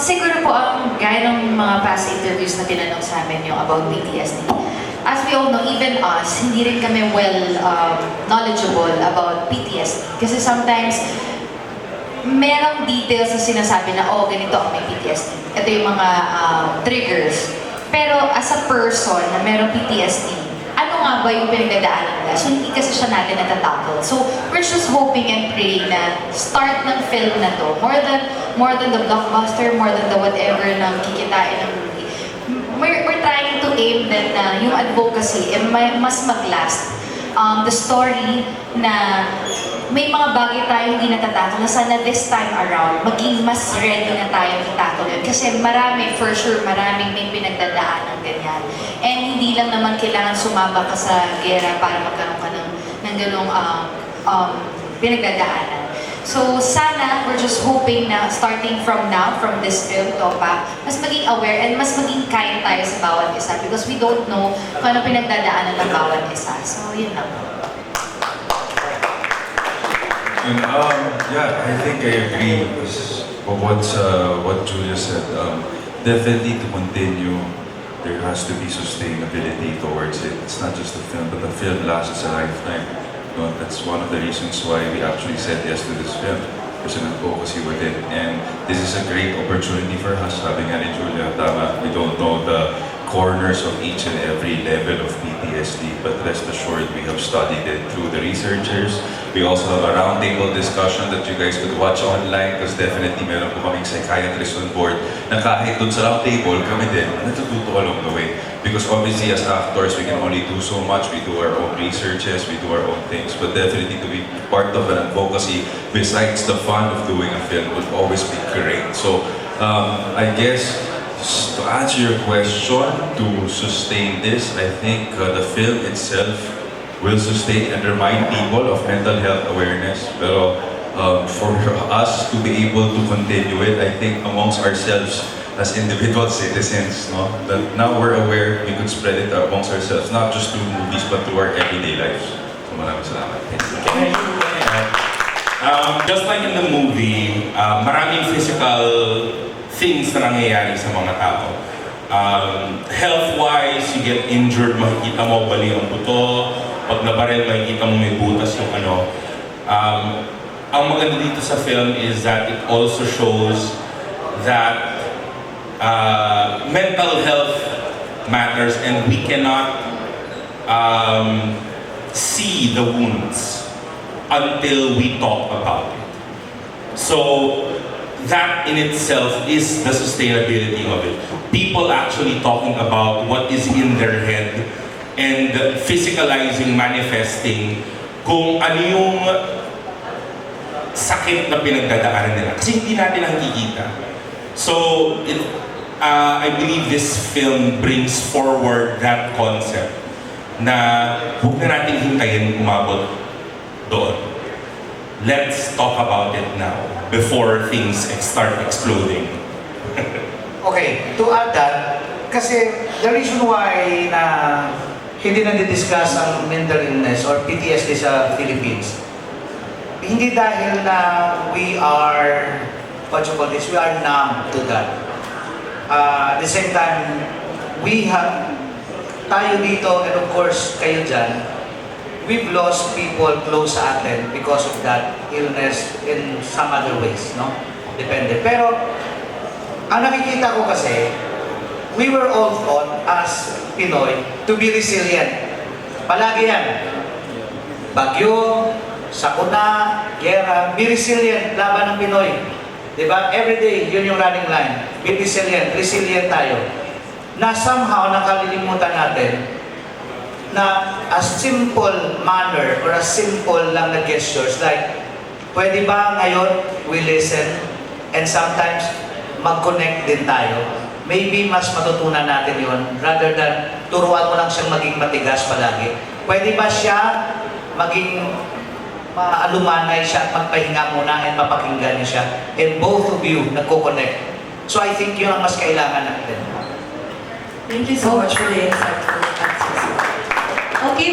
Siguro po, gaya ng mga past interviews na tinanong sa amin yung about PTSD. As we all know, even us, hindi rin kami knowledgeable about PTSD. Kasi sometimes, merong details na sinasabi na, oh, ganito ako may PTSD. Ito yung mga triggers. Pero as a person na merong PTSD, ano nga ba yung pinagdadaanan nila? So, hindi kasi siya natin natatackle. So, we're just hoping and praying na start ng film na to, more than the blockbuster, more than the whatever na kikitain ng movie. We're trying to aim that na yung advocacy mas mag-last. The story na may mga bagay tayo hindi natatakot na sana this time around, maging mas ready na tayo itakol yun. Kasi for sure, maraming may pinagdadaan ng ganyan. And hindi lang naman kailangan sumaba ka sa gera para magkaroon ka ng ganong pinagdadaanan. So sana, we're just hoping na starting from now, from this film, Topa, mas maging aware and mas maging kind tayo sa bawat isa because we don't know kung ano pinagdadaanan ng bawat isa. So yun lang. And, yeah, I think I agree with what Julia said. Definitely to continue, there has to be sustainability towards it. It's not just the film, but the film lasts a lifetime. No, that's one of the reasons why we actually said yes to this film. Kasi nag-focus with it. And this is a great opportunity for us. Sabi nga ni Julia, tama, we don't know the corners of each and every level of PTSD, but rest assured we have studied it through the researchers. We also have a roundtable discussion that you guys could watch online because definitely meron po kaming psychiatrist on board na kahit dun sa roundtable kami din natututo along the way. Because obviously as actors, we can only do so much. We do our own researches, we do our own things, but definitely to be part of an advocacy besides the fun of doing a film would always be great. So I guess to answer your question, to sustain this, I think the film itself will sustain and remind people of mental health awareness. Pero for us to be able to continue it, I think amongst ourselves as individual citizens, no, that now we're aware, we could spread it amongst ourselves, not just through movies, but through our everyday lives. So maraming salamat. Can I just like in the movie, maraming physical things na nangyayari sa mga tao. Health-wise, you get injured, makikita mo bali ang buto. Pag nabaril, makikita mo may butas yung ano. Ang maganda dito sa film is that it also shows that mental health matters and we cannot see the wounds until we talk about it. So that in itself is the sustainability of it. People actually talking about what is in their head and physicalizing, manifesting kung ano yung sakit na pinagdadaanan nila. Kasi hindi natin nakikita. So, I believe this film brings forward that concept na huwag na natin hintayin umabot doon. Let's talk about it now before things start exploding. Okay, to add that, kasi the reason why na hindi na discuss ang mental illness or PTSD sa Philippines, hindi dahil na we are, what you call this, we are numb to that. At the same time, tayo dito and of course kayo dyan, we've lost people close sa atin because of that illness in some other ways, no? Depende. Pero, ang nakikita ko kasi, we were all taught as Pinoy to be resilient. Palagi yan. Bagyo, sakuna, gera, be resilient, laban ng Pinoy. Diba? Every day, yun yung running line. Be resilient, resilient tayo. Na somehow, nakalilimutan natin na a simple manner or a simple lang na gestures like, pwede ba ngayon we listen and sometimes mag-connect din tayo? Maybe mas matutunan natin yon rather than turuan mo lang siyang maging matigas palagi. Pwede ba siya maging maalumanay siya at magpahinga muna and mapakinggan niya siya and both of you nagko-connect. So I think yun ang mas kailangan natin. Thank you so much for the insightful answers. Okay.